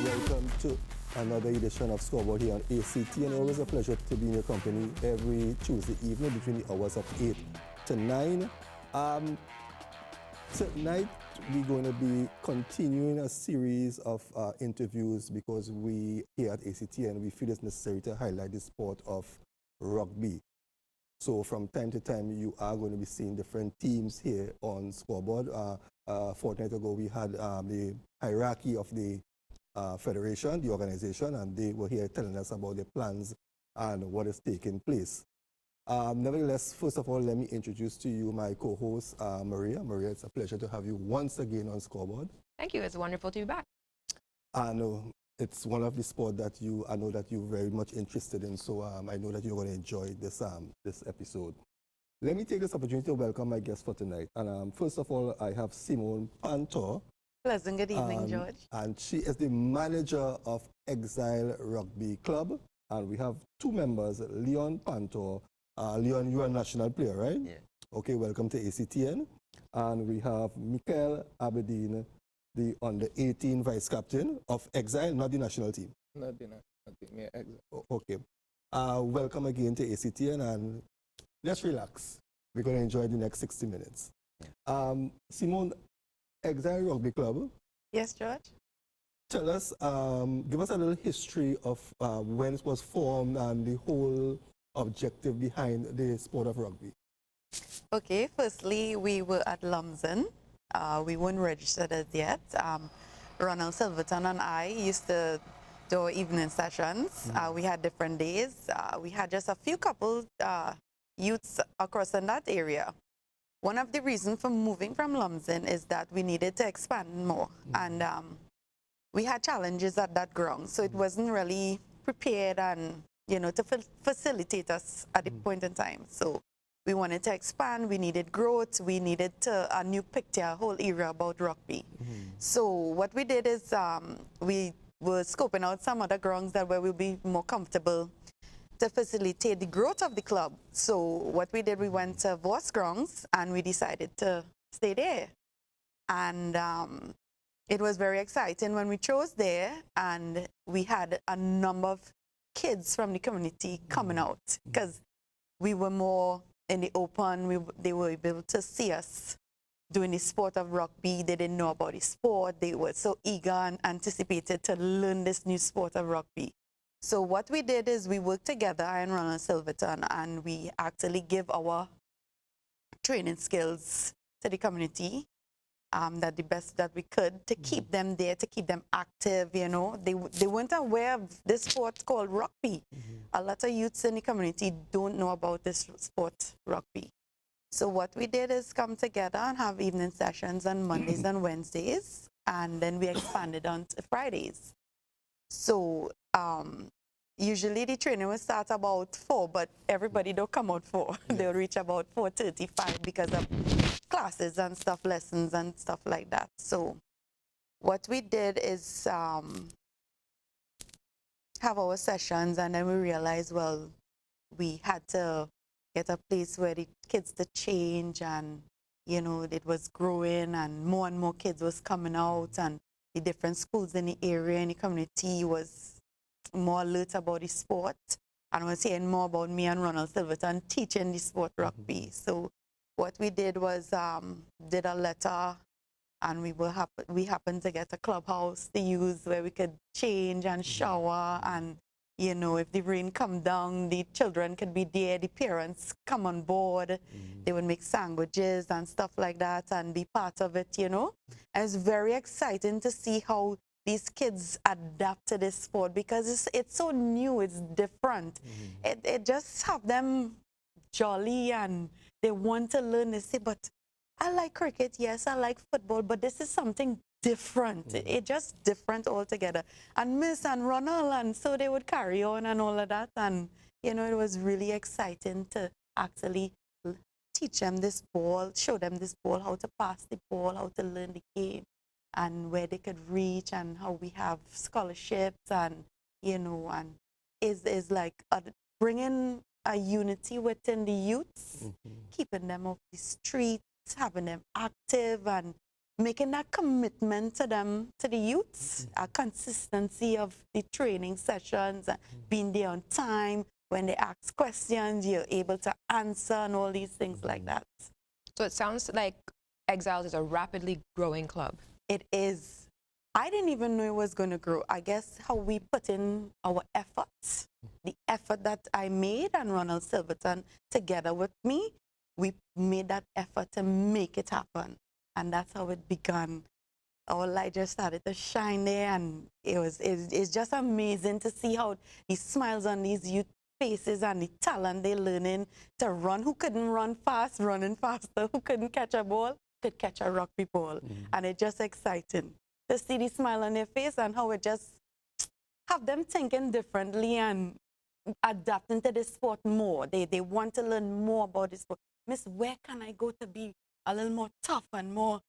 Welcome to another edition of Scoreboard here on ACT, and always a pleasure to be in your company every Tuesday evening between the hours of 8 to 9. Tonight we're going to be continuing a series of interviews because we here at ACT and we feel it's necessary to highlight the sport of rugby. So from time to time you are going to be seeing different teams here on Scoreboard. A fortnight ago we had the hierarchy of the federation, the organization, and they were here telling us about their plans and what is taking place. Nevertheless, first of all, let me introduce to you my co-host, Maria. Maria, it's a pleasure to have you once again on Scoreboard. Thank you. It's wonderful to be back. I know it's one of the sports that I know that you're very much interested in, so I know that you're going to enjoy this episode. Let me take this opportunity to welcome my guest for tonight. And first of all, I have Simone Pantor. Pleasant good evening, George. And she is the manager of Exile Rugby Club. And we have two members, Leon Pantor. Leon, you're a national player, right? Yeah. Okay, welcome to ACTN. And we have Michael Aberdeen, the under-18 vice captain of Exile, not the national team. Not the national team, yeah, Exile. Okay. Welcome again to ACTN, and let's relax. We're going to enjoy the next 60 minutes. Yeah. Simone, Exile Rugby Club. Yes, George. Tell us, give us a little history of when it was formed and the whole objective behind the sport of rugby. Okay, firstly, we were at Lumsden. We weren't registered as yet. Ronald Silverton and I used to do evening sessions. We had different days. We had just a few couple youths across in that area. One of the reasons for moving from Lumsden is that we needed to expand more. And we had challenges at that ground, so it wasn't really prepared and, to facilitate us at the point in time. So we wanted to expand, we needed growth, we needed a new picture, a whole era about rugby. So what we did is we were scoping out some other grounds that where we'll be more comfortable to facilitate the growth of the club. So what we did, we went to Voss grounds and we decided to stay there. And it was very exciting when we chose there, and we had a number of kids from the community coming out because we were more in the open. They were able to see us doing the sport of rugby. They didn't know about the sport. They were so eager and anticipated to learn this new sport of rugby. So what we did is we worked together, I and Ronald Silverton, and we actually give our training skills to the community, that the best that we could to keep them there, to keep them active. They weren't aware of this sport called rugby. A lot of youths in the community don't know about this sport, rugby. So what we did is come together and have evening sessions on Mondays and Wednesdays, and then we expanded on to Fridays. So usually the training will start about 4, but everybody don't come out 4. They'll reach about 4:35 because of classes and stuff, lessons and stuff like that. So what we did is have our sessions, and then we realized, well, we had to get a place where the kids to change, and it was growing and more kids was coming out, and the different schools in the area and the community was more alert about the sport and was hearing more about me and Ronald Silverton teaching the sport rugby. So what we did was did a letter, and we happened to get a clubhouse to use where we could change and shower, and if the rain come down, the children could be there, the parents come on board, they would make sandwiches and stuff like that and be part of it, And it's very exciting to see how these kids adapt to this sport because it's so new, it's different. It just have them jolly and they want to learn. They say, but I like cricket, yes, I like football, but this is something different. It's just different altogether. And Miss and Ronald, and so they would carry on and all of that. And, it was really exciting to actually teach them this ball, show them this ball, how to pass the ball, how to learn the game, and where they could reach, and how we have scholarships, and, and is like bringing a unity within the youths, keeping them off the streets, having them active, and making that commitment to them, to the youths, a consistency of the training sessions, being there on time. When they ask questions, you're able to answer and all these things like that. So it sounds like Exile is a rapidly growing club. It is. I didn't even know it was going to grow. I guess how we put in our efforts, the effort that I made and Ronald Silverton together with me, we made that effort to make it happen. And that's how it began. Our light just started to shine there, and it's just amazing to see how the smiles on these youth faces and the talent they're learning to run. Who couldn't run fast, running faster? Who couldn't catch a ball, could catch a rugby ball. And it's just exciting to see the smile on their face and how it just have them thinking differently and adapting to the sport more. They want to learn more about this sport. Miss, where can I go to be a little more tough and more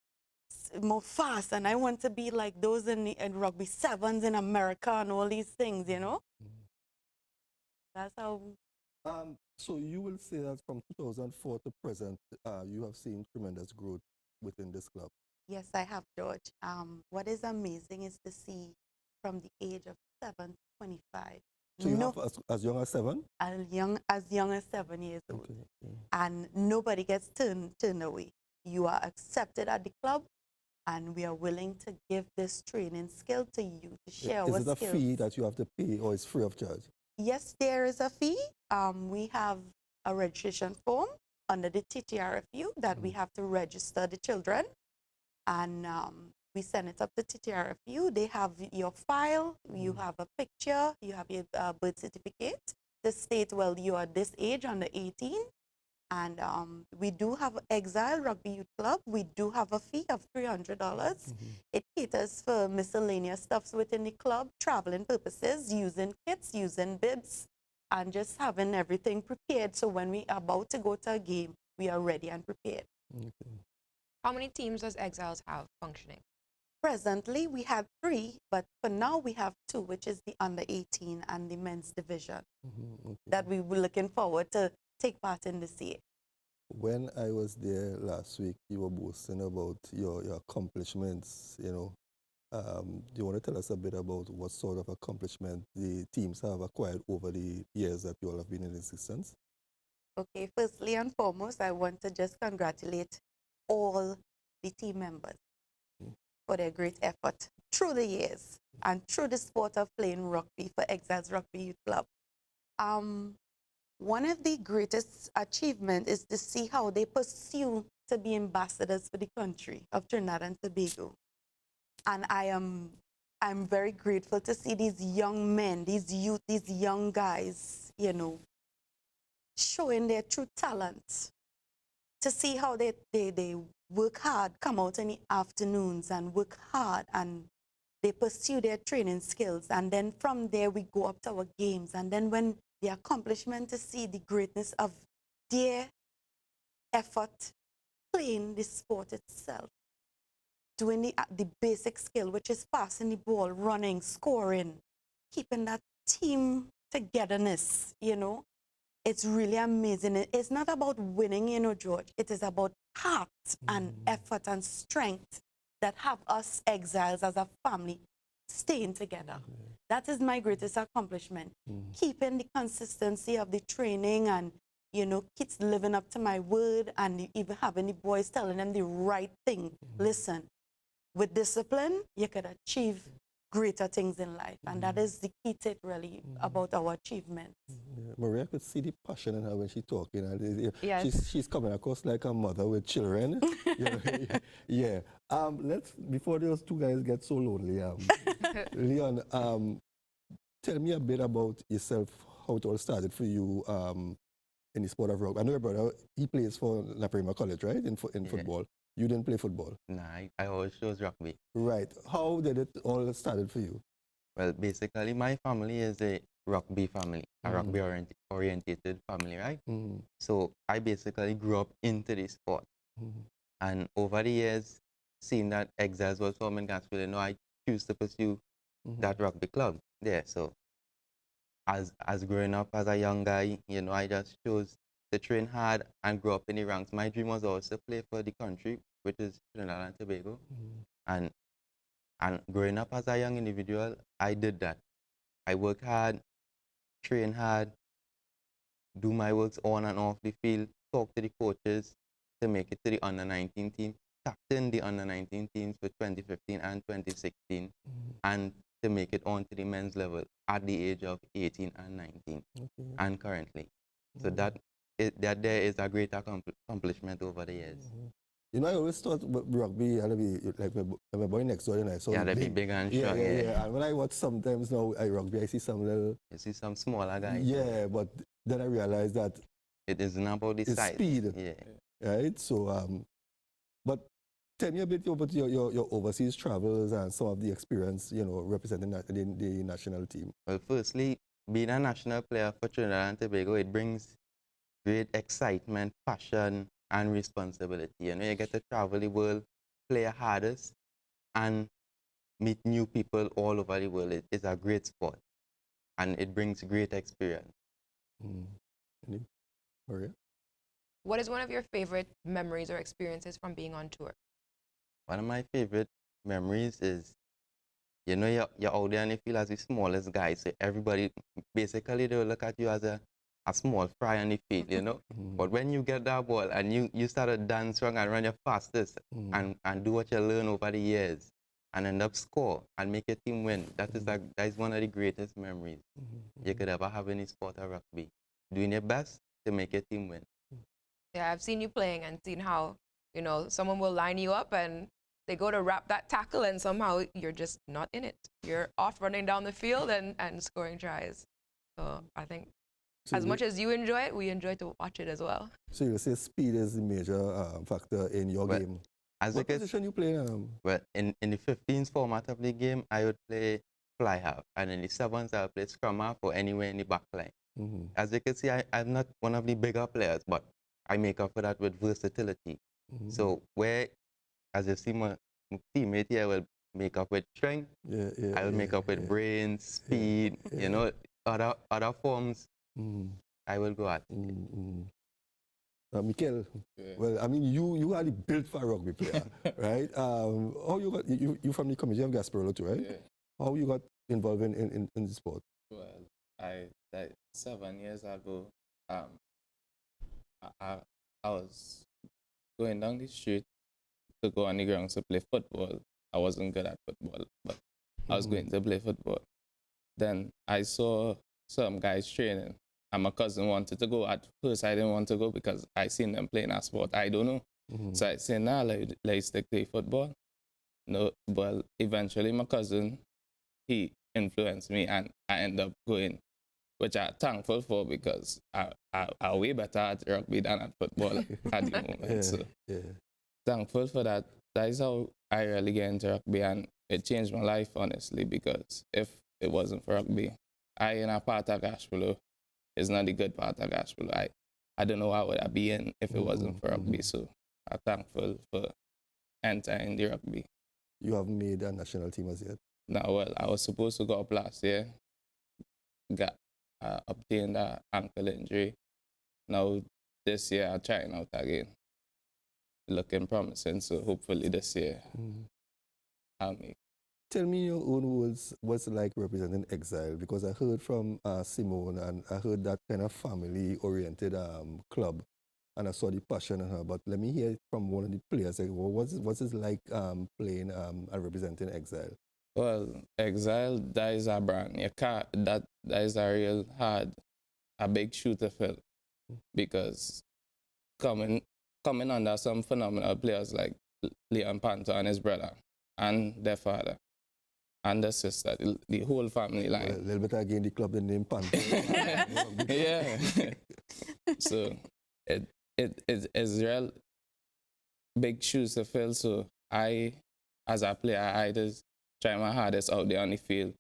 fast? And I want to be like those in rugby sevens in America and all these things, you know? That's how. So you will say that from 2004 to present, you have seen tremendous growth within this club. Yes, I have, George. What is amazing is to see from the age of 7 to 25. So you have as young as 7? As young as 7 years old. Okay. And nobody gets turned away. You are accepted at the club, and we are willing to give this training skill to you to share our skills. Is it a fee that you have to pay, or it's free of charge? Yes, there is a fee. We have a registration form under the TTRFU that we have to register the children, and we send it up to TTRFU. They have your file, you have a picture, you have your birth certificate to state, well, you are this age, under 18. And we do have Exile Rugby Youth Club. We do have a fee of $300. It caters for miscellaneous stuffs within the club, traveling purposes, using kits, using bibs, and just having everything prepared. So when we are about to go to a game, we are ready and prepared. How many teams does Exiles have functioning? Presently, we have 3, but for now we have 2, which is the under 18 and the men's division that we were looking forward to take part in this year. When I was there last week, you were boasting about your accomplishments, you know. Do you want to tell us a bit about what sort of accomplishment the teams have acquired over the years that you all have been in existence? Okay, firstly and foremost, I want to just congratulate all the team members for their great effort through the years and through the sport of playing rugby for Exiles Rugby Youth Club. One of the greatest achievements is to see how they pursue to be ambassadors for the country of Trinidad and Tobago. And I'm very grateful to see these young men, these youth, these young guys, you know, showing their true talent, to see how they work hard, come out in the afternoons and work hard, and they pursue their training skills. And then from there, we go up to our games. And then when the accomplishment, to see the greatness of their effort playing the sport itself, doing the basic skill, which is passing the ball, running, scoring, keeping that team togetherness, you know. It's really amazing. It's not about winning, you know, George. It is about heart and effort and strength that have us Exiles as a family staying together. That is my greatest accomplishment. Keeping the consistency of the training and, you know, kids living up to my word, and even having the boys telling them the right thing. Listen, with discipline, you could achieve greater things in life. And that is the key to it, really, about our achievements. Maria, could see the passion in her when she's talking. And Yes. she's coming across like a mother with children. Yeah. Let's, before those two guys get so lonely, Leon, tell me a bit about yourself, how it all started for you in the sport of rugby. I know your brother, he plays for La Prima College, right, in football. You didn't play football? Nah, I always chose rugby. Right. How did it all started for you? Well, basically, my family is a rugby family, a rugby-oriented family, right? So I basically grew up into the sport. And over the years, seeing that Exiles was forming Gatsville, I choose to pursue that rugby club there. So as growing up as a young guy, you know, I just chose to train hard and grow up in the ranks. My dream was also to play for the country, which is Trinidad and Tobago. And growing up as a young individual, I did that. I worked hard, train hard, do my works on and off the field, talk to the coaches to make it to the under-19 team, captain the under-19 teams for 2015 and 2016, and to make it on to the men's level at the age of 18 and 19, and currently. So that there is a great accomplishment over the years. You know, I always thought rugby had to be like my boy next door, and I saw yeah, they'd be big and strong. Yeah. And when I watch sometimes now rugby, I see some little. You see some smaller guys. Yeah, but then I realized that it isn't about the size. Speed. Yeah. Right. So, but tell me a bit about your overseas travels and some of the experience, you know, representing the national team. Well, firstly, being a national player for Trinidad and Tobago, it brings great excitement, passion, and responsibility. You know, you get to travel the world, play your hardest, and meet new people all over the world. It's a great sport, and it brings great experience. Maria? What is one of your favorite memories or experiences from being on tour? One of my favorite memories is, you know, you're out there and you feel as the smallest guy. So everybody, basically, they'll look at you as a small fry on the field, you know. But when you get that ball and you start to dance strong and run your fastest and do what you learn over the years and end up score and make your team win, that is one of the greatest memories you could ever have in the sport of rugby. Doing your best to make your team win. Yeah, I've seen you playing and seen how, you know, someone will line you up and they go to wrap that tackle and somehow you're just not in it. You're off running down the field and scoring tries. So I think as much as you enjoy it, we enjoy to watch it as well. So you say speed is the major factor in your game. What position you play? Well, in the 15s format of the game, I would play fly half. And in the 7s, I would play scrum half or anywhere in the back line. As you can see, I'm not one of the bigger players, but I make up for that with versatility. So where, as you see, my teammate here will make up with strength, I will make up with brains, speed, you know, other forms I will go at. Mikel, well, I mean, you are the built for rugby player, right? How you got, you from the community of Gasparilla too, right? Yeah. How you got involved in the sport? Well, like 7 years ago, I was going down the street to go on the grounds to play football. I wasn't good at football, but I was going to play football. Then I saw some guys training, and my cousin wanted to go. At first, I didn't want to go because I seen them playing a sport I don't know. So I said, nah, let's stick to football. No, but eventually my cousin, he influenced me, and I ended up going, which I'm thankful for because I'm way better at rugby than at football at the moment. So thankful for that. That is how I really get into rugby, and it changed my life, honestly, because if it wasn't for rugby, I in a part of Gashpolo is not the good part of Gashpolo. I don't know what would I be in if it wasn't for rugby. So I'm thankful for entering the rugby. You haven't made a national team as yet? No, well, I was supposed to go up last year, got obtained an ankle injury. Now this year I'm trying out again. Looking promising, so hopefully this year I'll make. Tell me your own words, what's it like representing Exile? Because I heard from Simone, and I heard that kind of family-oriented club, and I saw the passion in her. But let me hear from one of the players. Like, well, what's it like playing and representing Exile? Well, Exile, that is a brand. That is a real hard, a big shoe to fill, because coming under some phenomenal players like Leon Panto and his brother, and their father, and their sister, the whole family line. Well, a little bit again, the club the name Panto. Yeah. So it is real big shoes to fill. So I, as a player, I just try my hardest out there on the field.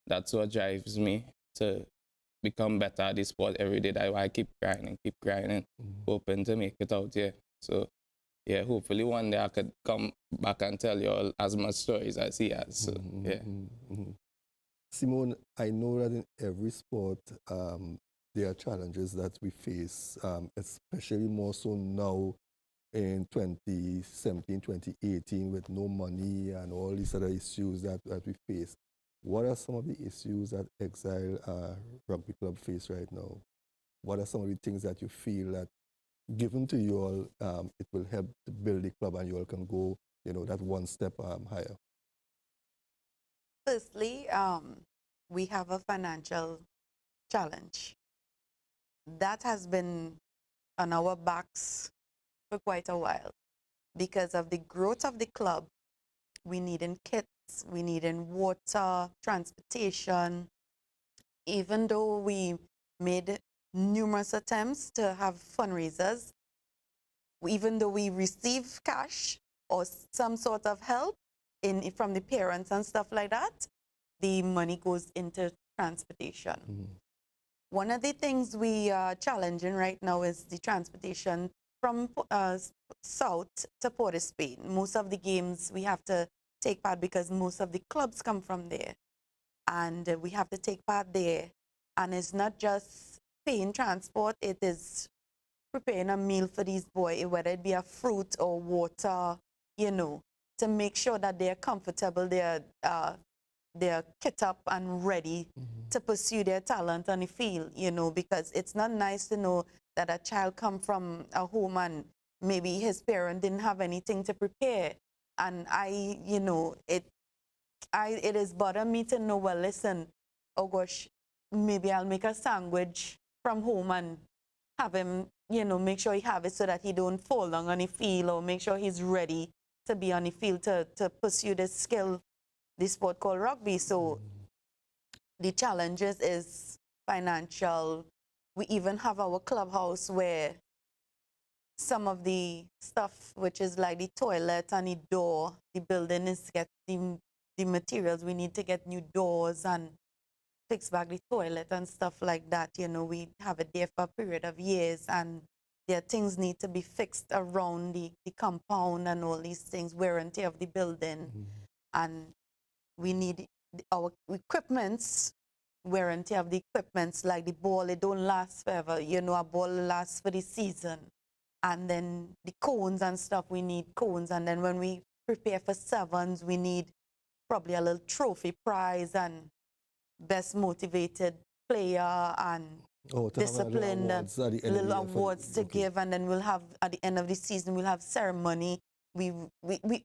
That's what drives me to become better at this sport every day. That's why I keep grinding, hoping to make it out here. So yeah, hopefully one day I could come back and tell you all as much stories as he has. So yeah. Simone, I know that in every sport, there are challenges that we face, especially more so now in 2017, 2018, with no money and all these other issues that we face. What are some of the issues that Exile Rugby Club face right now? What are some of the things that you feel that, given to you all, it will help to build the club and you all can go, that one step higher? Firstly, we have a financial challenge. That has been on our backs for quite a while because of the growth of the club. We need in kits, we need in water, transportation. Even though we made numerous attempts to have fundraisers, even though we receive cash or some sort of help from the parents and stuff like that, the money goes into transportation. One of the things we are challenging right now is the transportation from south to Port of Spain. Most of the games we have to take part because most of the clubs come from there. And we have to take part there. And it's not just paying transport, it is preparing a meal for these boys, whether it be a fruit or water, to make sure that they're comfortable, they're kit up and ready to pursue their talent on the field, because it's not nice to know that a child come from a home and maybe his parent didn't have anything to prepare. And it is bother me to know, well, listen, oh gosh, maybe I'll make a sandwich from home and have him, make sure he have it so that he don't fall down on the field, or make sure he's ready to be on the field to pursue this skill, this sport called rugby. So the challenges is financial. We even have our clubhouse where some of the stuff, which is like the toilet and the door, the building is getting the materials. We need to get new doors and fix back the toilet and stuff like that. We have it there for a period of years, and there things need to be fixed around the compound and all these things, wear and tear of the building. And we need our equipments, wear and tear of the equipments, like the ball, it don't last forever. A ball lasts for the season. And then the cones and stuff, we need cones. And then when we prepare for sevens, we need probably a little trophy prize and best motivated player and disciplined, little awards to give. And then we'll have, at the end of the season, we'll have ceremony. We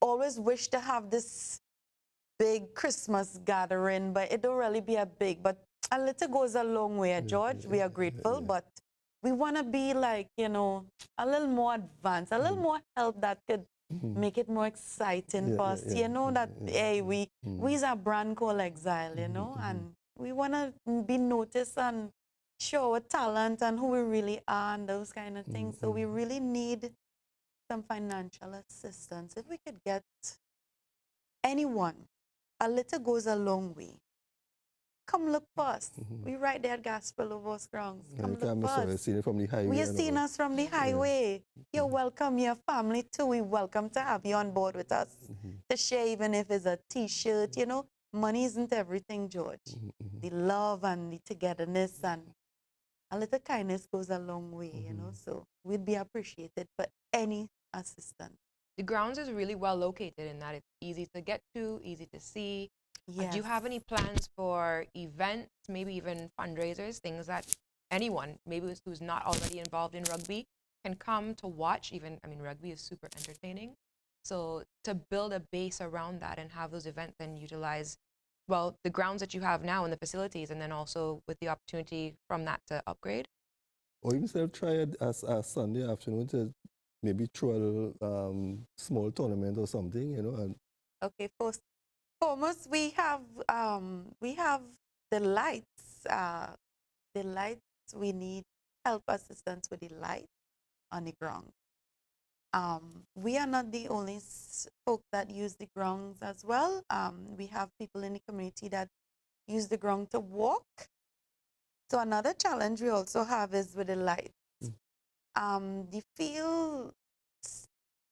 always wish to have this big Christmas gathering, but it don't really be a big, but a little goes a long way, George. We are grateful, but we want to be like, a little more advanced, a little more help that could make it more exciting for us. That, hey, we's a brand called Exile, and we want to be noticed and show our talent and who we really are and those kind of things. So we really need some financial assistance. If we could get anyone, a little goes a long way. Come look for us. We right there at Gospel of Us Grounds. Come look for us. From the highway. We are seeing us from the highway. You're welcome, your family too. We're welcome to have you on board with us. To share, even if it's a t-shirt, money isn't everything, George. The love and the togetherness and a little kindness goes a long way, So we'd be appreciated for any assistance. The grounds is really well located in that it's easy to get to, easy to see. Yes. Do you have any plans for events, maybe even fundraisers, things that anyone, maybe who's not already involved in rugby, can come to watch? Rugby is super entertaining. So to build a base around that and have those events and utilize, well, the grounds that you have now and the facilities, and then also with the opportunity from that to upgrade? Or even try it as a Sunday afternoon to maybe throw a little small tournament or something, And Okay, first foremost, we have the lights. The lights, we need help assistance with the lights on the ground. We are not the only folk that use the grounds as well. We have people in the community that use the ground to walk. So another challenge we also have is with the lights. The field,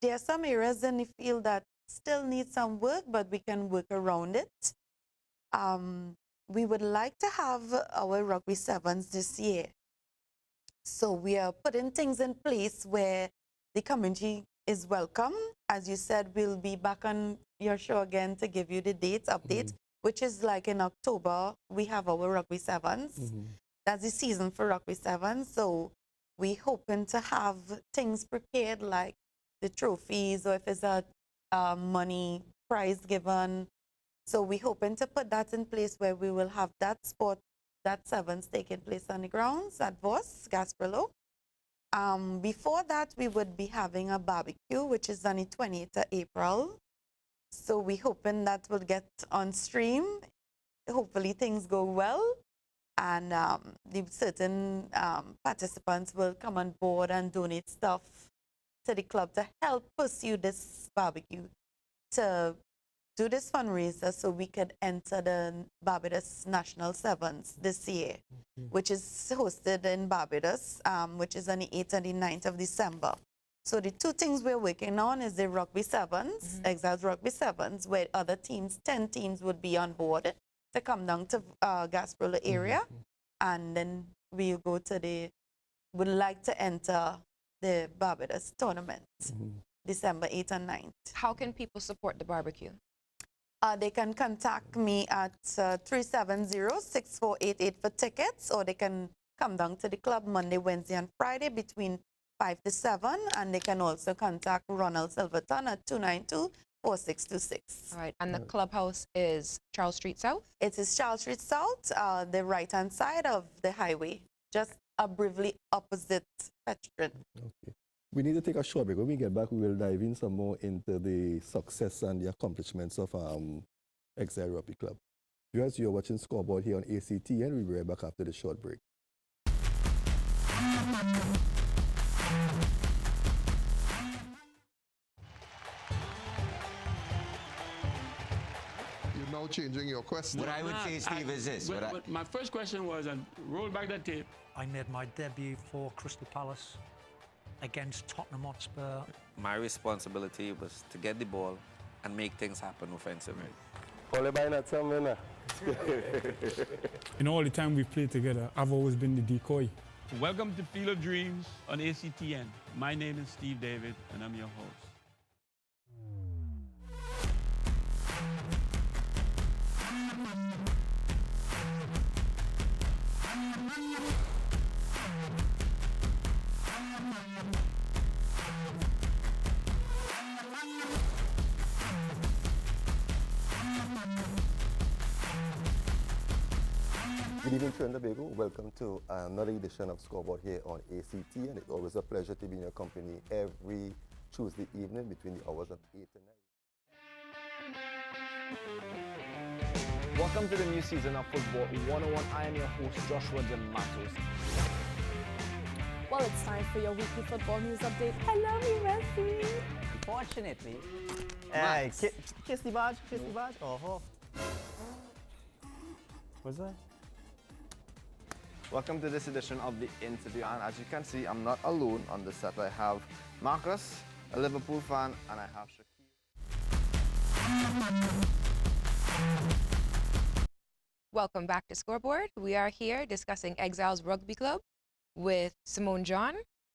there are some areas in the field that still need some work, but we can work around it. we would like to have our Rugby Sevens this year. So we are putting things in place where the community is welcome. As you said, we'll be back on your show again to give you the dates update, which is like in October, we have our Rugby Sevens. That's the season for Rugby Sevens. So we hoping to have things prepared like the trophies, or if it's a money prize given. So we hoping to put that in place where we will have that sport, that sevens taking place on the grounds at Voss, Gasparilla. Before that, we would be having a barbecue, which is on the 28th of April. So we hoping that will get on stream. Hopefully things go well. And the certain participants will come on board and donate stuff to the club to help pursue this barbecue, to do this fundraiser so we could enter the Barbados National Sevens this year, which is hosted in Barbados, which is on the 8th and the 9th of December. So the two things we're working on is the Rugby Sevens, Exile's Rugby Sevens, where other teams, 10 teams would be on board to come down to Gasparilla area. And then we'll go to would like to enter the Barbados tournament, December 8th and 9th. How can people support the barbecue? They can contact me at 370-6488 for tickets, or they can come down to the club Monday, Wednesday, and Friday between 5 to 7, and they can also contact Ronald Silverton at 292-4626. All right, and the clubhouse is Charles Street South? It is Charles Street South, the right-hand side of the highway, just briefly opposite Petron. Okay. We need to take a short break. When we get back, we will dive in some more into the success and the accomplishments of Exile Rugby Club. Viewers, you're watching Scoreboard here on ACT, and we'll be right back after the short break. You're now changing your question. What I would say, Steve, is this. My first question was, and roll back that tape. I made my debut for Crystal Palace against Tottenham Hotspur. My responsibility was to get the ball and make things happen offensively. All the time we played together, I've always been the decoy. Welcome to Field of Dreams on ACTN. My name is Steve David, and I'm your host. Good evening, Trinidad and Tobago. Welcome to another edition of Scoreboard here on ACT, and it's always a pleasure to be in your company every Tuesday evening between the hours of 8 and 9. Welcome to the new season of Football 101. I am your host, Joshua Matos. Well, it's time for your weekly football news update. I love you, Messi. Unfortunately, hey, kiss the badge, Oh, what's that? Welcome to this edition of The Interview, and as you can see, I'm not alone on the set. I have Marcus, a Liverpool fan, and I have Shakir. Welcome back to Scoreboard. We are here discussing Exile's Rugby Club with Simone John.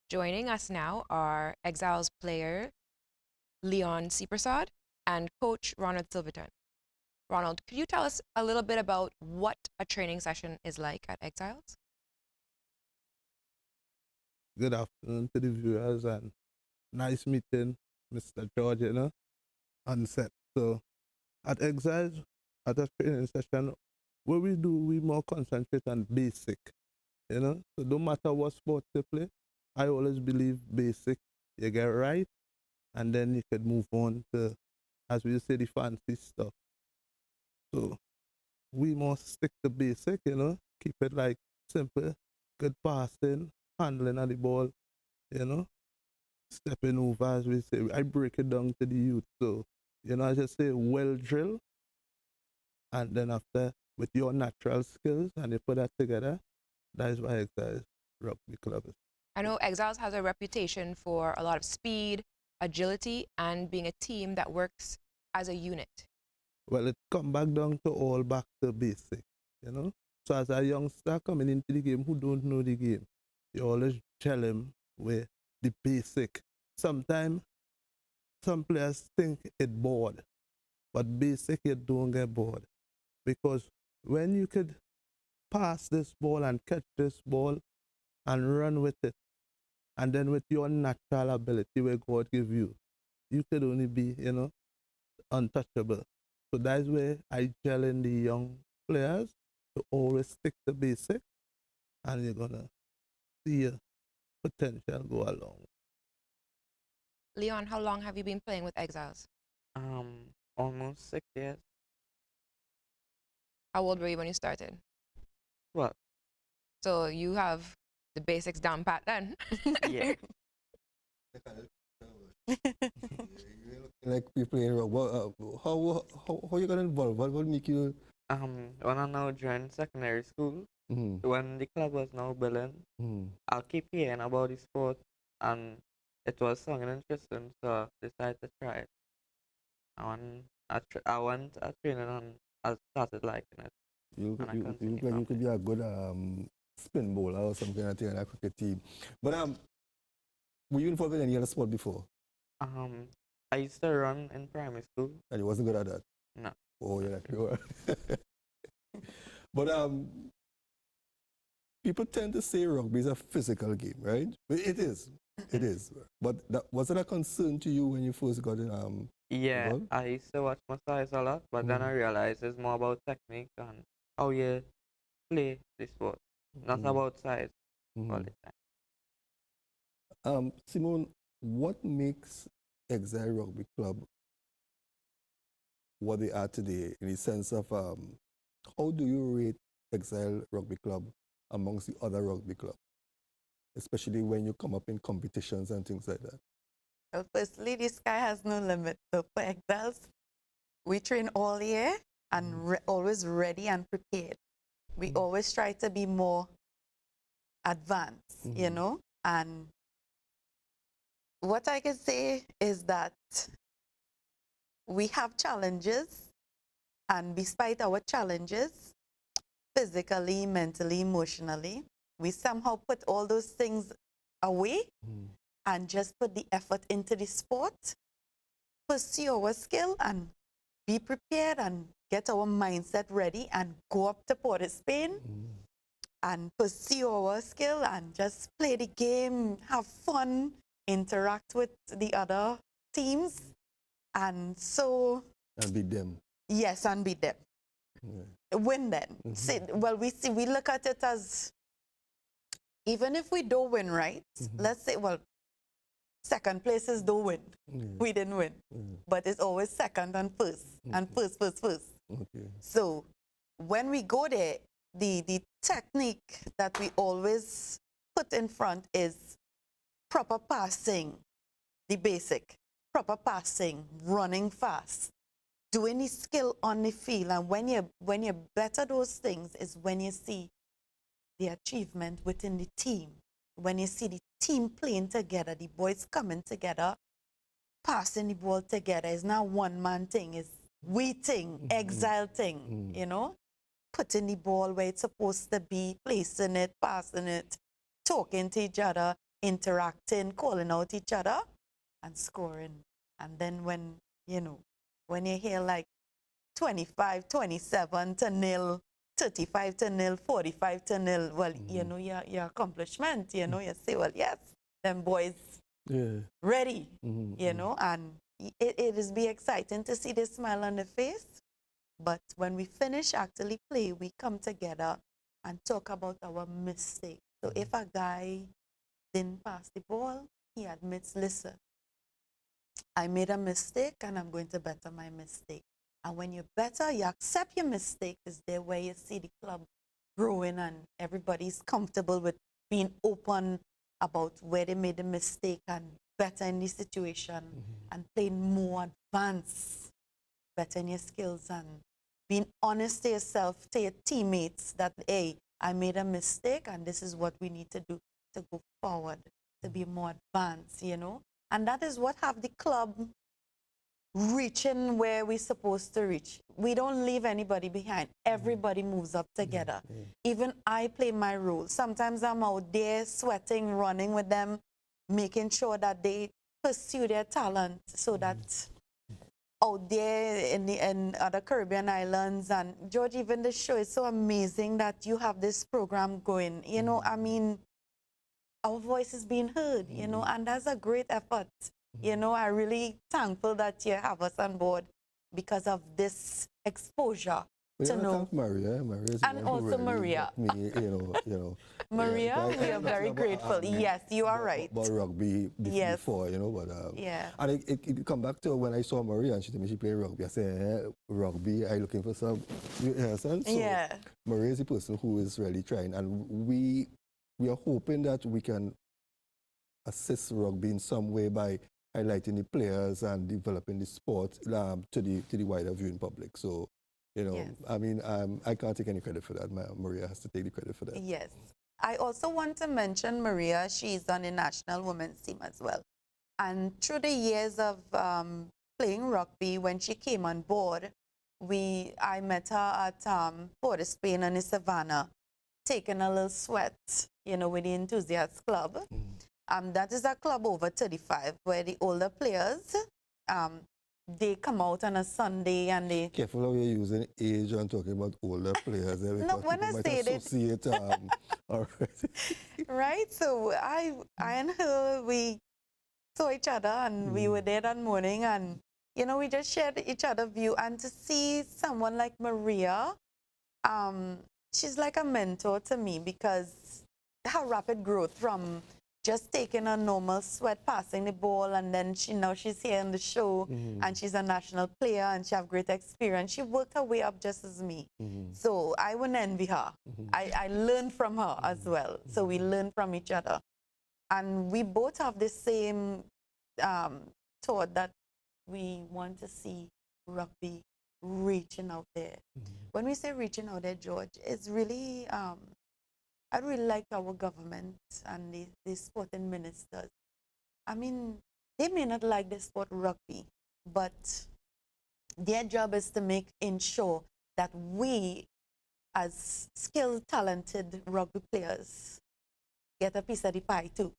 Joining us now are Exile's player Leon Seepersod and coach Ronald Silverton. Ronald, could you tell us a little bit about what a training session is like at Exiles? Good afternoon to the viewers, and nice meeting Mr. George, on set. So at Exile, at a training session, what we do, we more concentrate on basic, So no matter what sport you play, I always believe basic, you get right, and then you could move on to, as we say, the fancy stuff. So we must stick to basic, keep it like simple, good passing, handling of the ball, stepping over, as we say. I break it down to the youth. So, I just say well drill, and then after, with your natural skills, and you put that together, that is why Exile Rugby Club is. I know Exiles has a reputation for a lot of speed, agility, and being a team that works as a unit. Well, it come back down to all back to basic. you know. So as a youngster coming into the game who don't know the game, you always tell him with the basic. Sometimes some players think it bored, but basic you don't get bored. Because when you could pass this ball and catch this ball and run with it, and then with your natural ability where God give you, you could only be, you know, untouchable. So that's where I challenge the young players to always stick to basic, and you're gonna see your potential go along. Leon, how long have you been playing with Exiles? Almost 6 years. How old were you when you started? What? So you have the basics down pat then. Yeah. Like we playing rugby. How you got involved? What would make you? When I now joined secondary school, when the club was now building, I'll keep hearing about the sport, and it was something interesting, so I decided to try it. I went a training and I started liking it. You And you could be a good spin bowler or some kind of thing in a cricket team. But were you involved in any other sport before? I used to run in primary school. And you wasn't good at that? No. Oh, yeah, you are. But people tend to say rugby is a physical game, right? It is. It is. But was it a concern to you when you first got in? Yeah, involved? I used to watch my size a lot, but then I realized it's more about technique and how you play the sport, not about size all the time. Simone, what makes Exile Rugby Club what they are today in the sense of how do you rate Exile Rugby Club amongst the other rugby clubs, especially when you come up in competitions and things like that? Well, firstly, the sky has no limit. So for Exiles, we train all year and always ready and prepared. We always try to be more advanced, you know? And what I can say is that we have challenges, and despite our challenges, physically, mentally, emotionally, we somehow put all those things away and just put the effort into the sport, pursue our skill and be prepared and get our mindset ready and go up to Port of Spain and pursue our skill and just play the game, have fun, interact with the other teams, and so... And beat them. Yes, and beat them. Yeah. Win then. We look at it as, even if we don't win, right? Let's say, well, second places don't win. We didn't win. But it's always second and first. And first. Okay. So when we go there, the technique that we always put in front is proper passing, the basic. Proper passing, running fast, doing the skill on the field. And when you better those things is when you see the achievement within the team. When you see the team playing together, the boys coming together, passing the ball together. It's not one man thing, it's we thing, Exile thing, you know? Putting the ball where it's supposed to be, placing it, passing it, talking to each other, interacting, calling out each other, and scoring. And then when, you know, when you hear like 25, 27 to 0, 35 to 0, 45 to 0, well, you know, your accomplishment, you know, you say, well, yes, them boys ready, you know, and it is be exciting to see the smile on the face. But when we finish actually play, we come together and talk about our mistake. So if a guy didn't pass the ball, he admits, listen, I made a mistake and I'm going to better my mistake. And when you better, you accept your mistake, is there where you see the club growing and everybody's comfortable with being open about where they made a mistake and bettering the situation and playing more advanced, bettering your skills and being honest to yourself, to your teammates that, hey, I made a mistake and this is what we need to do to go forward, to be more advanced, you know? And that is what have the club reaching where we're supposed to reach. We don't leave anybody behind. Everybody moves up together. Even I play my role. Sometimes I'm out there sweating, running with them, making sure that they pursue their talent so that out there in other Caribbean islands, and George, even the show is so amazing that you have this program going. You know, I mean, our voice is being heard, you know, and that's a great effort. You know, I'm really thankful that you have us on board because of this exposure to know. Maria. And also Maria. Me, you know. Maria, we are very grateful. Yes, you are right. About rugby before, you know, but and it come back to when I saw Maria and she told me she played rugby. I said, rugby, are you looking for some rehearsal? So Maria is the person who is really trying, and we are hoping that we can assist rugby in some way by highlighting the players and developing the sport to the wider viewing public. So, you know, I mean, I can't take any credit for that. Maria has to take the credit for that. Yes. I also want to mention Maria. She's on the national women's team as well. And through the years of playing rugby, when she came on board, I met her at Port of Spain and in Savannah, taking a little sweat, you know, with the Enthusiasts Club. That is a club over 35 where the older players, they come out on a Sunday and they... Careful how you're using age and talking about older players. No, when I say that... all right. Right? So I and her, we saw each other and we were there that morning and, you know, we just shared each other's view. And to see someone like Maria, she's like a mentor to me because her rapid growth from just taking a normal sweat, passing the ball, and then now she's here in the show, and she's a national player, and she have great experience. She worked her way up just as me. So I wouldn't envy her. I learned from her as well. So we learned from each other. And we both have the same thought that we want to see rugby reaching out there. When we say reaching out there, George, it's really... I really like our government and the sporting ministers. I mean, they may not like the sport rugby, but their job is to ensure that we, as skilled, talented rugby players, get a piece of the pie too.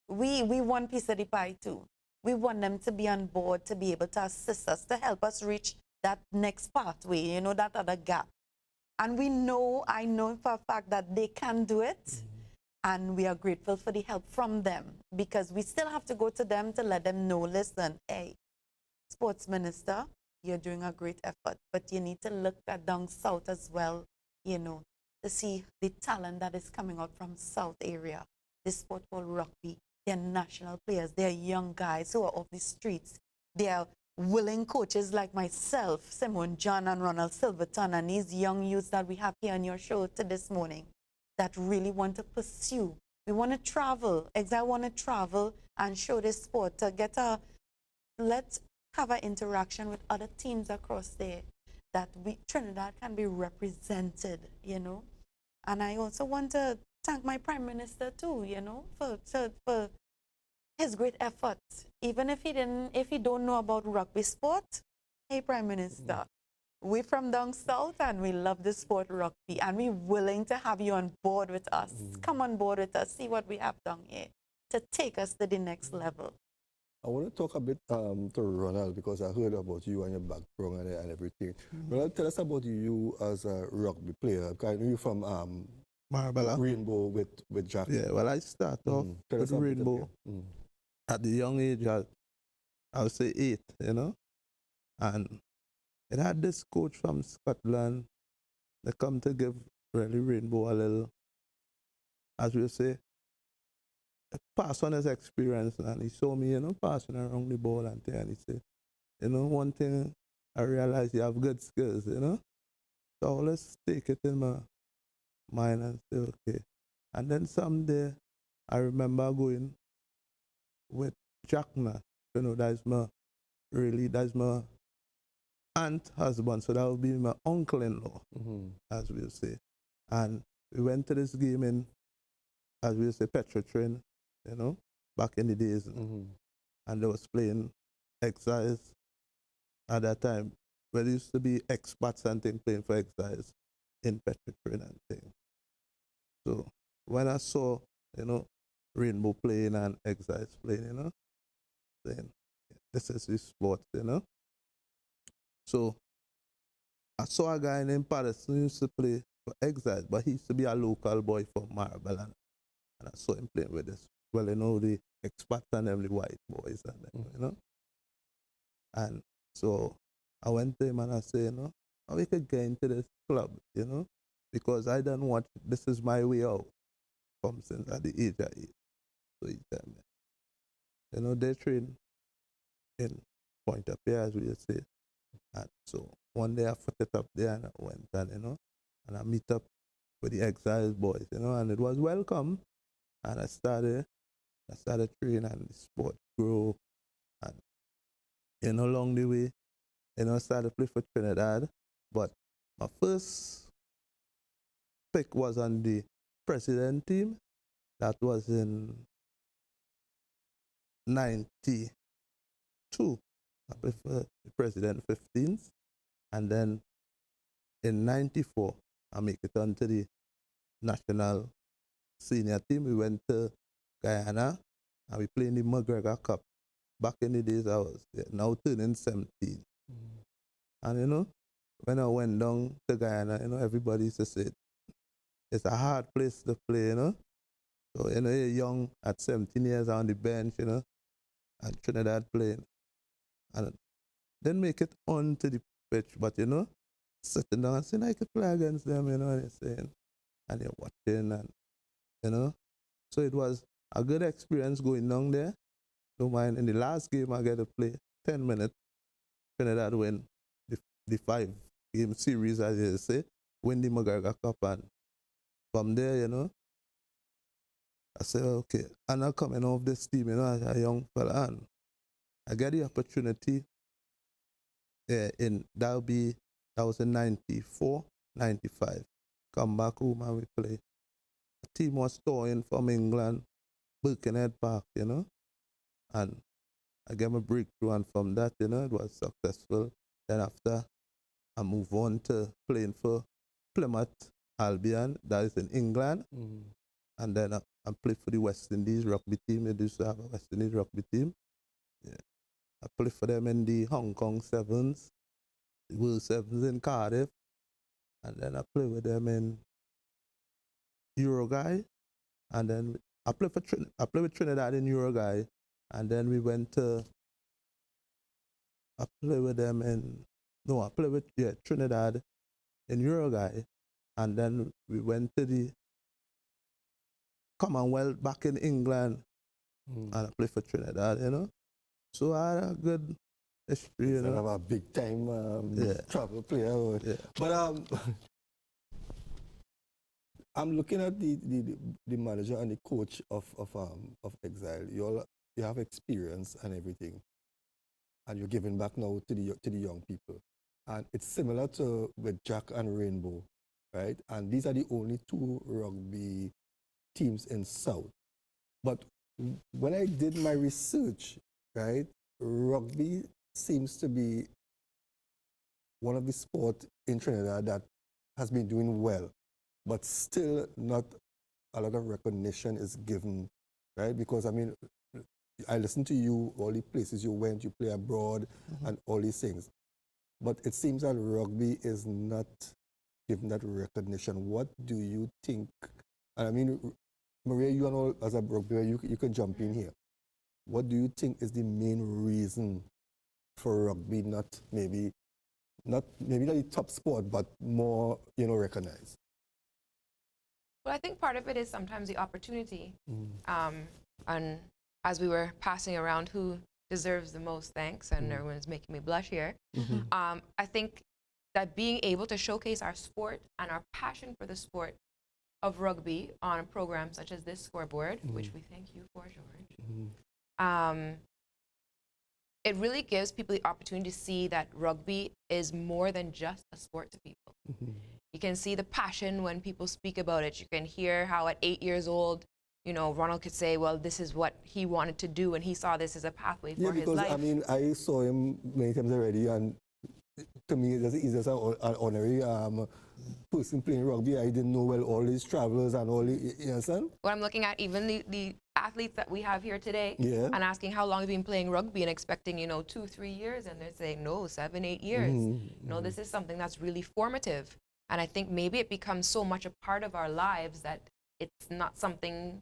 We want a piece of the pie too. We want them to be on board, to be able to assist us, to help us reach that next pathway, you know, that other gap. And I know for a fact that they can do it, and we are grateful for the help from them because we still have to go to them to let them know, listen, hey, sports minister, you're doing a great effort, but you need to look at down south as well, you know, to see the talent that is coming out from south area. This sport called rugby, they're national players, they're young guys who are off the streets. They are willing coaches like myself, Simone John and Ronald Silverton, and these young youths that we have here on your show this morning that really want to pursue. We want to travel. Exile want to travel and show this sport to let's have an interaction with other teams across there that Trinidad can be represented, you know. And I also want to thank my Prime Minister too, you know, for his great efforts. Even if he don't know about rugby sport, hey Prime Minister, we're from down south and we love the sport rugby and we're willing to have you on board with us. Come on board with us, see what we have down here to take us to the next level. I want to talk a bit to Ronald because I heard about you and your background and everything. Ronald, tell us about you as a rugby player. I know you from Marbella. Rainbow with Jack. Yeah, well, I started off with Rainbow at the young age, I would say 8, you know. And it had this coach from Scotland that come to give really Rainbow a little, as we say, pass on his experience. And he saw me, you know, passing around the ball and thing. And he said, you know, one thing I realized you have good skills, you know. So let's take it in my mind and say, okay. And then someday, I remember going with Jack now. You know, that's my aunt husband, so that would be my uncle-in-law, as we'll say. And we went to this game in, as we'll say, Petrotrin, you know, back in the days. And they was playing Exiles at that time, where there used to be expats and things playing for Exiles in Petrotrin and things. So when I saw, Rainbow playing and Exiles playing, then this is the sport, So I saw a guy named Patterson who used to play for Exile, but he used to be a local boy from Marble, and I saw him playing with this. Well, the expats and them, the white boys and them, And so I went to him and I said, how we could get into this club, because I don't watch, this is my way out from since at the age of 8. So he told me, they train in Point Up here, as we say. And so one day I put it up there and I went and, and I meet up with the Exiles boys, and it was welcome. And I started training and the sport grew. And, along the way, I started to play for Trinidad. But my first pick was on the president team. That was in 92. I played for the president 15th. And then in 94, I make it onto the national senior team. We went to Guyana and we played in the McGregor Cup. Back in the days, I was now turning 17. And, when I went down to Guyana, everybody used to say it's a hard place to play, So, you're young at 17 years on the bench, and Trinidad playing. And then make it onto the pitch, but, sitting down and saying, I could play against them, and you're saying, and you're watching, and, So it was a good experience going down there. Don't mind, in the last game, I get to play 10 minutes. Trinidad win the 5-game series, as you say, win the McGregor Cup, and from there, I said, okay, I'm not coming off this team, as a young fella, and I get the opportunity that was in 94, 95. Come back home and we play. The team was touring from England, Birkenhead Park, and I get my breakthrough, and from that, it was successful. Then after, I move on to playing for Plymouth Albion, that is in England. And then I played for the West Indies rugby team. They used to have a West Indies rugby team. Yeah. I played for them in the Hong Kong Sevens, the World Sevens in Cardiff. And then I played with them in Uruguay. And then I played with Trinidad in Uruguay. And then we went to, I played with Trinidad in Uruguay. And then we went to the Commonwealth back in England. And I played for Trinidad, So I had a good history, Sort of a big time travel player. Yeah. But I'm looking at the manager and the coach of Exile. You have experience and everything, and you're giving back now to the young people. And it's similar to with Jack and Rainbow, right? And these are the only 2 rugby teams in South. But when I did my research, right, rugby seems to be one of the sports in Trinidad that has been doing well, but still not a lot of recognition is given, right? Because, I mean, I listened to you, all the places you went, you play abroad, and all these things. But it seems that rugby is not given that recognition. What do you think? And I mean, Maria, you and all, as a rugby player, you can jump in here. What do you think is the main reason for rugby not the top sport, but more, recognized? Well, I think part of it is sometimes the opportunity. And as we were passing around who deserves the most thanks, and everyone's making me blush here, I think that being able to showcase our sport and our passion for the sport of rugby on a program such as this Scoreboard, which we thank you for, George, it really gives people the opportunity to see that rugby is more than just a sport to people. You can see the passion when people speak about it. You can hear how at 8 years old, you know, Ronald could say, well, this is what he wanted to do, and he saw this as a pathway for his life. I mean, I saw him many times already, and to me, he's just an honorary person playing rugby. I didn't know, well, all these travelers and all, you understand? When I'm looking at even the athletes that we have here today, yeah. and asking how long have you been playing rugby, and expecting, you know, 2-3 years, and they're saying, no, 7-8 years. You know, this is something that's really formative. And I think maybe it becomes so much a part of our lives that it's not something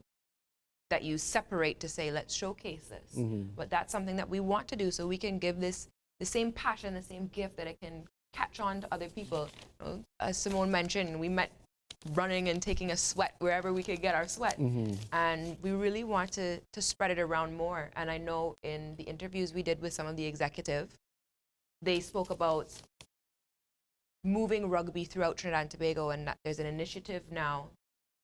that you separate to say, let's showcase this. But that's something that we want to do, so we can give this the same passion, the same gift, that it can catch on to other people. You know, as Simone mentioned, we met running and taking a sweat wherever we could get our sweat. And we really want to spread it around more. And I know in the interviews we did with some of the executive, they spoke about moving rugby throughout Trinidad and Tobago, and that there's an initiative now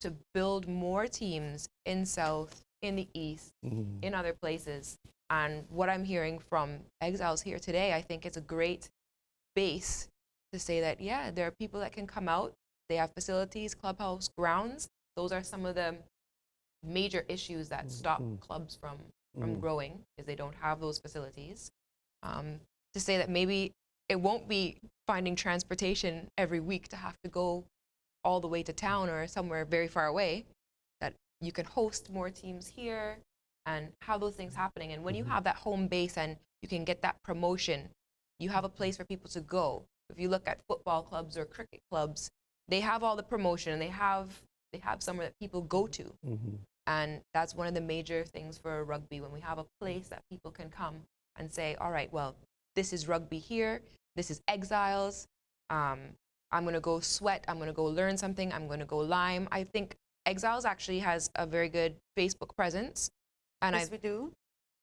to build more teams in South, in the East, in other places. And what I'm hearing from Exiles here today, I think it's a great base to say that, yeah, there are people that can come out. They have facilities, clubhouse, grounds. Those are some of the major issues that stop clubs from growing, is they don't have those facilities. To say that maybe it won't be finding transportation every week to have to go all the way to town or somewhere very far away, that you can host more teams here and have those things happening. And when you have that home base and you can get that promotion, you have a place for people to go. If you look at football clubs or cricket clubs, they have all the promotion, and they have somewhere that people go to. And that's one of the major things for rugby, when we have a place that people can come and say, all right, well, this is rugby here, this is Exiles, I'm gonna go sweat, I'm gonna go learn something, I'm gonna go lime. I think Exiles actually has a very good Facebook presence. And yes, we do.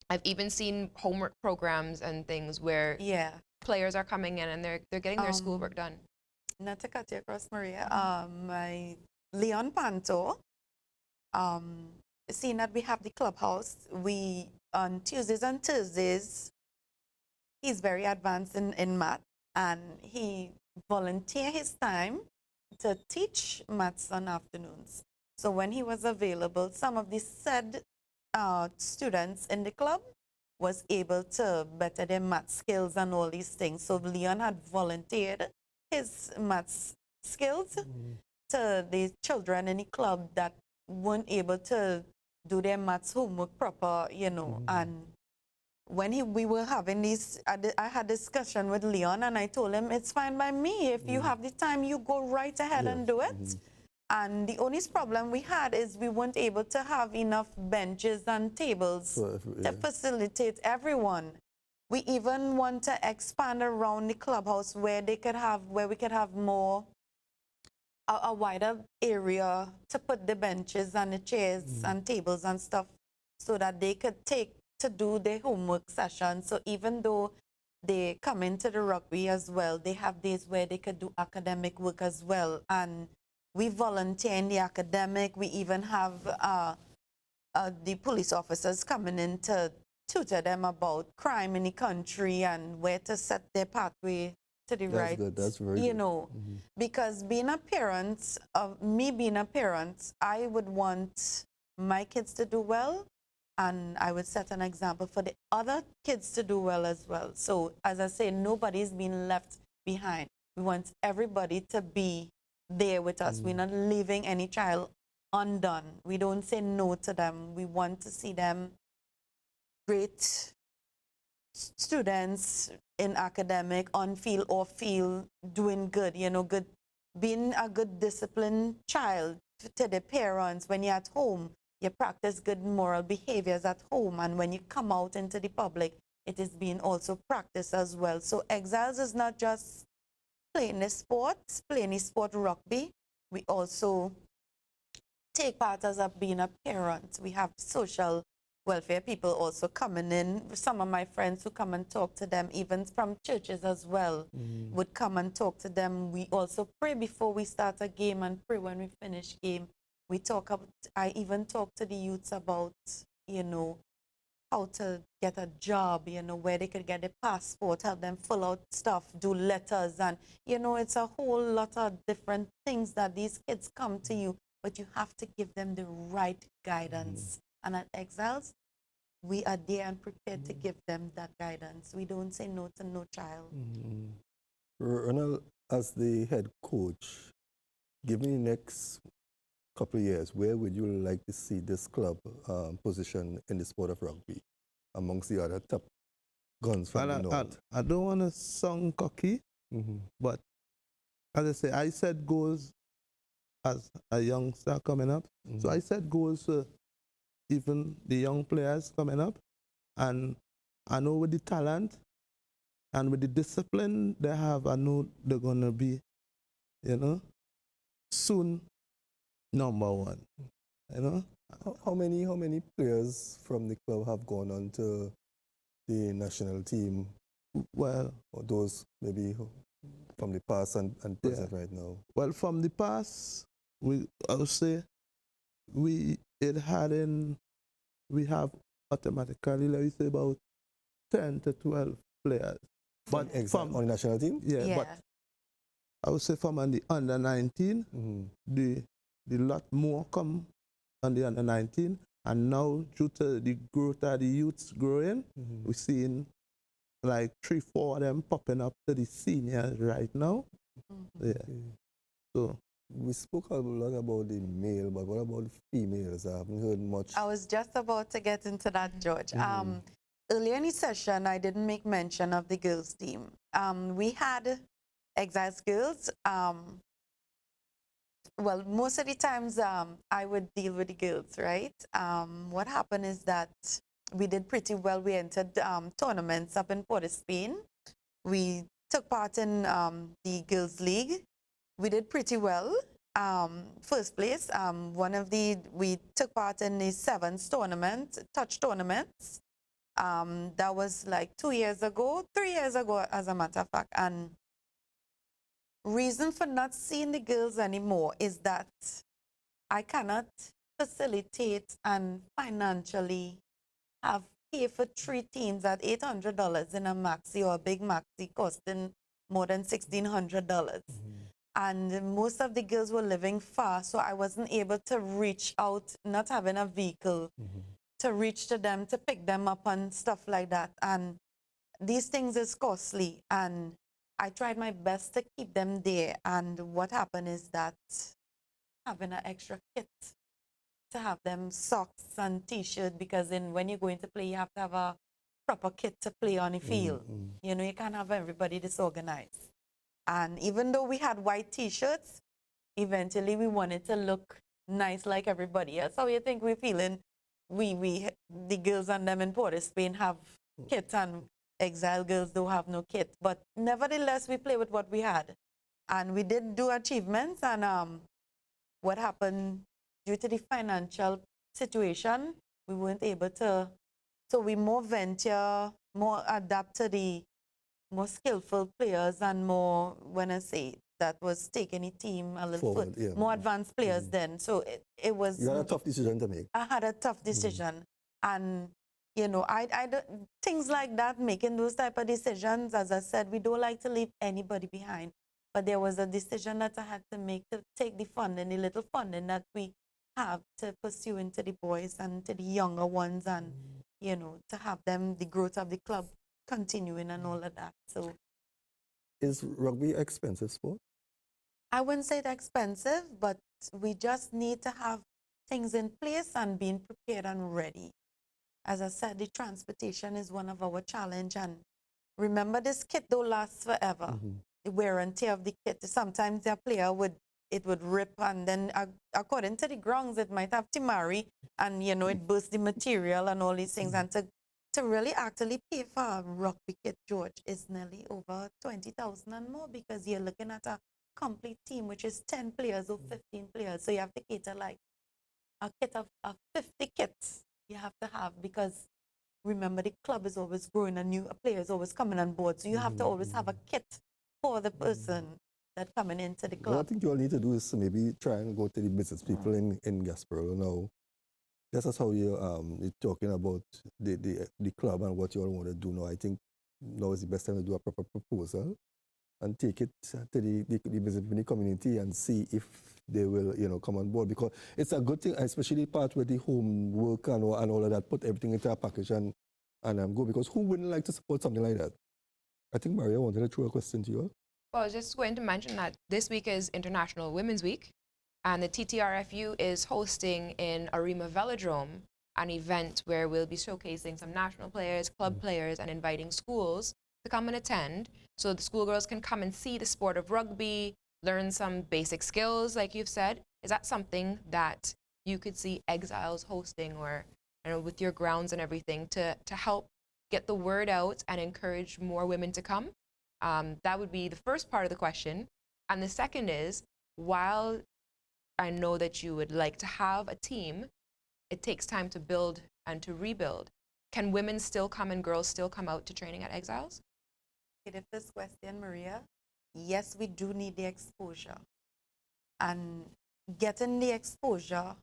I've even seen homework programs and things where players are coming in and they're getting their schoolwork done. Not to cut you across, Maria, my Leon Panto, seeing that we have the clubhouse, we, on Tuesdays and Thursdays, he's very advanced in math, and he volunteer his time to teach maths on afternoons. So when he was available, some of the said students in the club was able to better their math skills and all these things. So Leon had volunteered his math skills to the children in the club that weren't able to do their maths homework proper, you know. And when we were having these, I had discussion with Leon, and I told him, it's fine by me. If you have the time, you go right ahead and do it. And the only problem we had is we weren't able to have enough benches and tables to facilitate everyone. We even want to expand around the clubhouse where we could have more, a wider area to put the benches and the chairs and tables and stuff, so that they could take to do their homework session. So even though they come into the rugby as well, they have days where they could do academic work as well. And we volunteer in the academic. We even have the police officers coming in to tutor them about crime in the country and where to set their pathway to the right. Good. That's very you good. know, because being a parent, me being a parent, I would want my kids to do well, and I would set an example for the other kids to do well as well. So as I say, nobody's being left behind. We want everybody to be there with us. We're not leaving any child undone. We don't say no to them. We want to see them great students in academic, on field, off field, doing good, you know, good, being a good disciplined child to the parents. When you're at home, you practice good moral behaviors at home, and when you come out into the public, it is being also practiced as well. So Exiles is not just playing the sport rugby. We also take part as being a parent. We have social welfare people also coming in. Some of my friends who come and talk to them, even from churches as well, would come and talk to them. We also pray before we start a game and pray when we finish game. We talk about, I even talk to the youths about, you know, how to get a job, you know, where they could get a passport, help them fill out stuff, do letters, and, you know, it's a whole lot of different things that these kids come to you but you have to give them the right guidance. And at Exiles, we are there and prepared to give them that guidance. We don't say no to no child. Ronald, as the head coach, given the next couple of years, where would you like to see this club position in the sport of rugby amongst the other top guns from the north? I don't want to sound cocky, but as I say, I set goals as a youngster coming up. So I set goals for even the young players coming up. And I know with the talent and with the discipline they have, I know they're going to be, soon #1. How many players from the club have gone on to the national team? Well, or those maybe from the past and present right now? Well, from the past, I would say we have automatically, let me say, about 10 to 12 players. But on the national team? Yeah, but I would say from on the under 19, the lot more come on the under 19, and now due to the growth of the youths growing, we're seeing like 3-4 of them popping up to the seniors right now. So we spoke a lot about the male, but what about the females? I haven't heard much. I was just about to get into that, George. Earlier in the session, I didn't make mention of the girls' team. We had Exiles girls. Well, most of the times I would deal with the girls, right? What happened is that we did pretty well. We entered tournaments up in Port of Spain. We took part in the girls' league. We did pretty well. First place. We took part in the 7th tournament, touch tournaments. That was like 2 years ago, 3 years ago, as a matter of fact. And reason for not seeing the girls anymore is that I cannot facilitate and financially pay for 3 teams at $800 in a maxi, or a big maxi costing more than $1,600. And most of the girls were living far, so I wasn't able to reach out, not having a vehicle to reach to them, to pick them up and stuff like that. And these things is costly, and I tried my best to keep them there. And what happened is that having an extra kit to have them socks and t-shirt, because when you're going to play, you have to have a proper kit to play on the field. You can't have everybody disorganized. And even though we had white t-shirts, eventually we wanted to look nice like everybody else. How you think we're feeling? The girls and them in Port of Spain have kits, and Exile girls don't have no kit. But nevertheless, we play with what we had. And we did do achievements. And what happened, due to the financial situation, we weren't able to. So we more adapt to the more skillful players, and more, when I say that, was taking the team a little forward, more advanced players then. So it was... You had a tough decision to make. I had a tough decision. And, things like that, making those type of decisions, as I said, we don't like to leave anybody behind. But there was a decision that I had to make to take the funding, the little funding that we have, to pursue into the boys and to the younger ones, and, to have them, the growth of the club continuing and all of that. So, is rugby expensive sport? I wouldn't say it's expensive, but we just need to have things in place and being prepared and ready. As I said, the transportation is one of our challenge, and remember, this kit don't last forever. The wear and tear of the kit. Sometimes the player would rip, and then according to the grounds, it might have timari, and it bursts the material and all these things. And to really actually pay for a rugby kit, George, is nearly over 20,000 and more, because you're looking at a complete team, which is 10 players or 15 players. So you have to cater like a kit of 50 kits you have to have, because remember, the club is always growing and new players always coming on board. So you have to always have a kit for the person that's coming into the club. What I think you all need to do is maybe try and go to the business people in Gasparilla now. That's how you're talking about the club and what you all want to do now. I think now is the best time to do a proper proposal and take it to the business community and see if they will, come on board, because it's a good thing, especially part where the homework and all of that, put everything into a package and go, because who wouldn't like to support something like that? I think Maria wanted to throw a question to you. Well, I was just going to mention that this week is International Women's Week, and the TTRFU is hosting in Arima Velodrome an event where we'll be showcasing some national players, club players, and inviting schools to come and attend, so the schoolgirls can come and see the sport of rugby, learn some basic skills, like you've said. Is that something that you could see Exiles hosting, or with your grounds and everything, to help get the word out and encourage more women to come? That would be the first part of the question. And the second is, while I know that you would like to have a team, it takes time to build and to rebuild. Can women still come and girls still come out to training at Exiles? The first question, Maria, yes, we do need the exposure. And getting the exposure,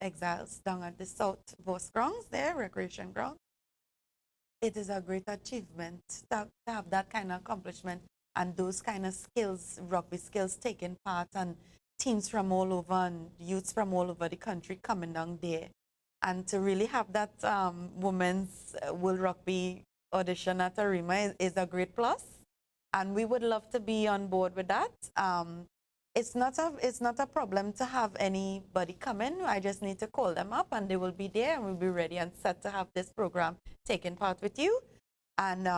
Exiles down at the South Voss grounds, there, recreation ground, it is a great achievement to have that kind of accomplishment and those kind of skills, rugby skills, taking part, and teams from all over and youths from all over the country coming down there. And to really have that Women's World Rugby audition at Arima is a great plus. And we would love to be on board with that. It's not a problem to have anybody come in. I just need to call them up and they will be there and we'll be ready and set to have this program taking part with you. And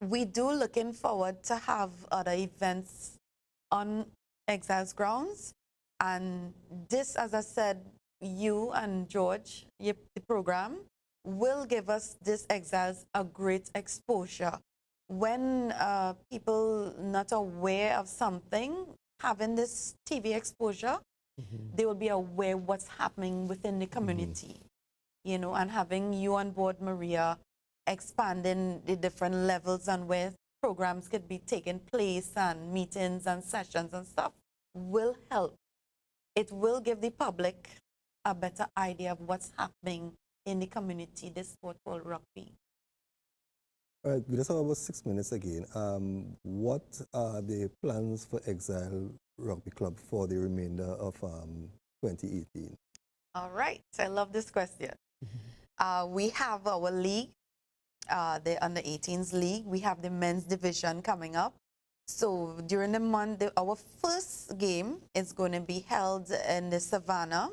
we do looking forward to have other events on Exiles grounds. And this, as I said, you and George, the program, will give us this Exiles a great exposure. When people not aware of something, having this TV exposure, they will be aware what's happening within the community, and having you on board, Maria, expanding the different levels and where programs could be taking place and meetings and sessions and stuff will help. It will give the public a better idea of what's happening in the community, this sport called rugby. All right, we just have about 6 minutes again. What are the plans for Exile Rugby Club for the remainder of 2018? All right, I love this question. We have our league, the Under-18s league. We have the men's division coming up. So during the month, our first game is going to be held in the Savannah.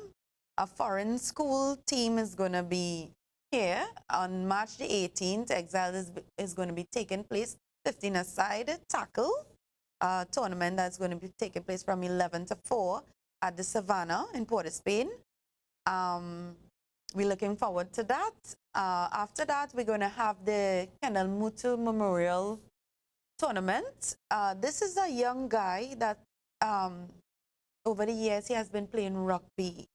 A foreign school team is going to be here on March the 18th. Exile is going to be taking place 15-a-side tackle tournament that's going to be taking place from 11 to 4 at the Savannah in Port of Spain. We're looking forward to that. After that, we're going to have the Kendall Mutu Memorial Tournament. This is a young guy that over the years he has been playing rugby.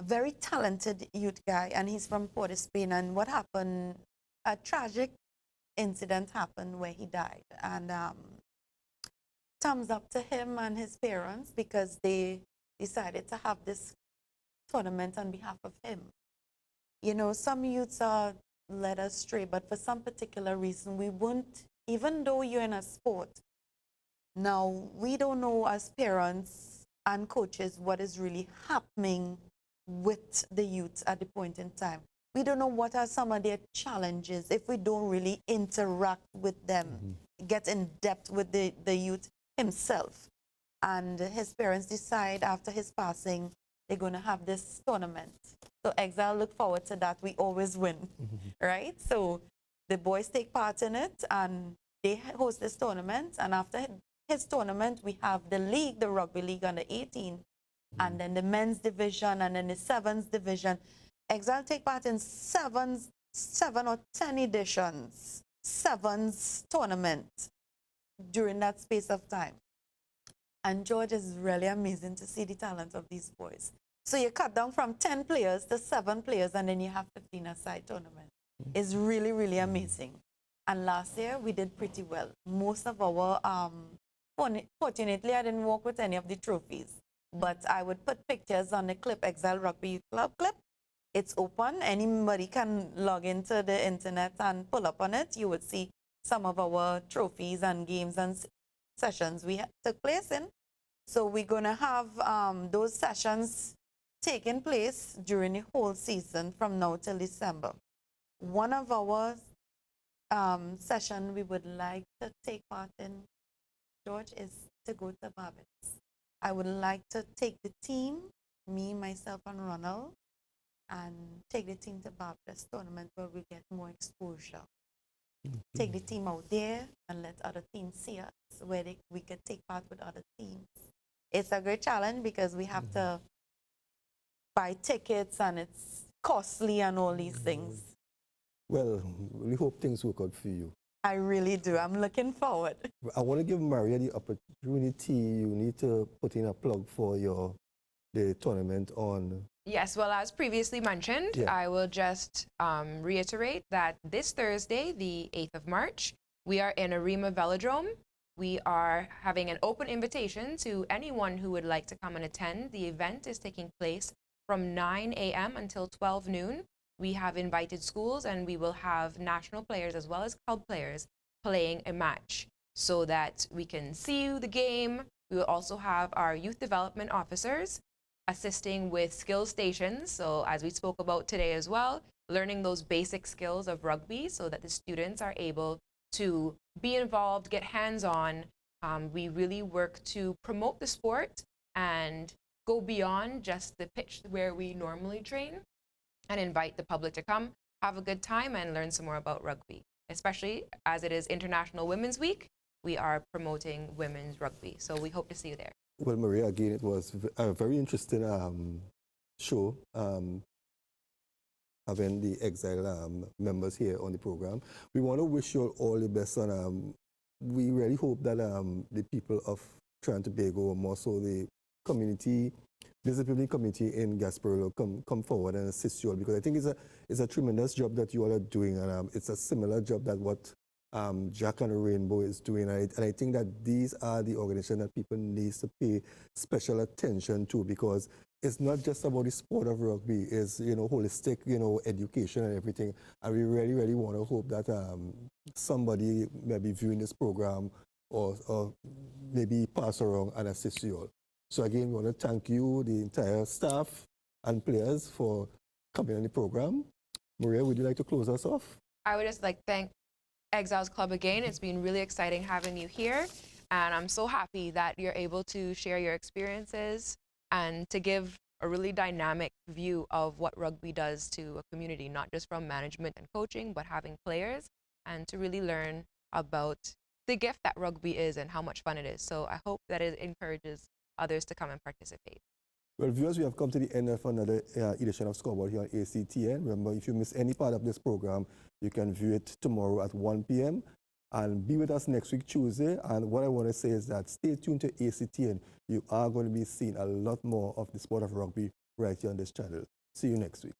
A very talented youth guy, and he's from Port of Spain. And what happened, a tragic incident happened where he died. And thumbs up to him and his parents because they decided to have this tournament on behalf of him. Some youths are led astray, but for some particular reason, we won't, even though you're in a sport. Now, we don't know as parents and coaches what is really happening with the youth at the point in time. We don't know what are some of their challenges if we don't really interact with them, get in depth with the youth himself. And his parents decide after his passing, they're going to have this tournament. So Exile look forward to that. We always win, right? So the boys take part in it and they host this tournament. And after his tournament, we have the league, the Rugby League Under-18, and then the men's division, and then the sevens division. Exile take part in seven or 10 editions, sevens tournament during that space of time. And George, is really amazing to see the talent of these boys. So you cut down from 10 players to 7 players, and then you have 15-a-side tournament. It's really, really amazing. And last year, we did pretty well. Most of our, fortunately, I didn't walk with any of the trophies. But I would put pictures on the clip, Exile Rugby Youth Club clip. It's open. Anybody can log into the internet and pull up on it. You would see some of our trophies and games and sessions we took place in. So we're going to have those sessions taking place during the whole season from now till December. One of our session we would like to take part in, George, is to go to Barbados. I would like to take the team, me, myself, and Ronald, and take the team to Barbados tournament where we get more exposure. Take the team out there and let other teams see us, where we could take part with other teams. It's a great challenge because we have to buy tickets and it's costly and all these things. Well, we hope things work out for you. I really do. I'm looking forward. I want to give Maria the opportunity. You need to put in a plug for the tournament on. Yes, well, as previously mentioned, I will just reiterate that this Thursday, the 8th of March, we are in Arima Velodrome. We are having an open invitation to anyone who would like to come and attend. The event is taking place from 9 a.m. until 12 noon. We have invited schools and we will have national players as well as club players playing a match so that we can see the game. We will also have our youth development officers assisting with skill stations. So as we spoke about today as well, learning those basic skills of rugby so that the students are able to be involved, get hands-on. We really work to promote the sport and go beyond just the pitch where we normally train and invite the public to come, have a good time and learn some more about rugby. Especially as it is International Women's Week, we are promoting women's rugby. So we hope to see you there. Well, Maria, again, it was a very interesting show, having the Exile members here on the program. We want to wish you all the best, and we really hope that the people of Trinidad and Tobago, more so the community, disciplinary community in Gasparilla, come forward and assist you all, because I think it's a tremendous job that you all are doing, and it's a similar job that what Jack and the Rainbow is doing, and I think that these are the organizations that people need to pay special attention to, because it's not just about the sport of rugby, it's holistic, education and everything, and we really, really want to hope that somebody may be viewing this program or maybe pass around and assist you all. So again, we want to thank you, the entire staff and players, for coming on the program. Maria, would you like to close us off? I would just like to thank Exiles Club again. It's been really exciting having you here, and I'm so happy that you're able to share your experiences and to give a really dynamic view of what rugby does to a community, not just from management and coaching, but having players, and to really learn about the gift that rugby is and how much fun it is. So I hope that it encourages others to come and participate. Well, viewers, we have come to the end of another edition of Scoreboard here on ACTN. Remember, if you miss any part of this program, you can view it tomorrow at 1 p.m. and be with us next week, Tuesday. And what I want to say is that stay tuned to ACTN. You are going to be seeing a lot more of the sport of rugby right here on this channel. See you next week.